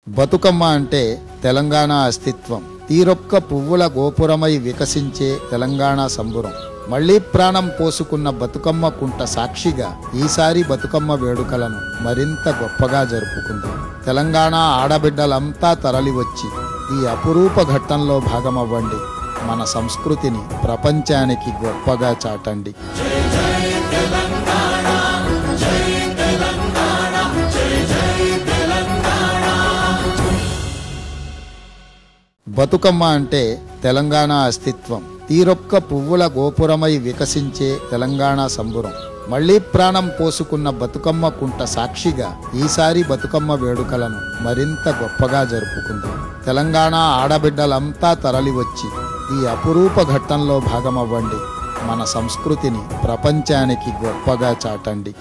బతుకమ్మ అంటే తెలంగాణ అస్తిత్వం. తీరొక్క పువ్వుల గోపురమై వికసించే తెలంగాణ సంబురం. మళ్లీ ప్రాణం పోసుకున్న బతుకమ్మ కుంట సాక్షిగా ఈసారి బతుకమ్మ వేడుకలను మరింత గొప్పగా జరుపుకుందాం. తెలంగాణ ఆడబిడ్డలంతా తరలివచ్చి ఈ అపురూప ఘట్టంలో భాగమవ్వండి. మన సంస్కృతిని ప్రపంచానికి గొప్పగా చాటండి. బతుకమ్మ అంటే తెలంగాణ అస్తిత్వం. తీరొక్క పువ్వుల గోపురమై వికసించే తెలంగాణ సంబురం. మళ్లీ ప్రాణం పోసుకున్న బతుకమ్మ కుంట సాక్షిగా ఈసారి బతుకమ్మ వేడుకలను మరింత గొప్పగా జరుపుకుందాం. తెలంగాణ ఆడబిడ్డలంతా తరలివచ్చి ఈ అపురూప ఘట్టంలో భాగమవ్వండి. మన సంస్కృతిని ప్రపంచానికి గొప్పగా చాటండి.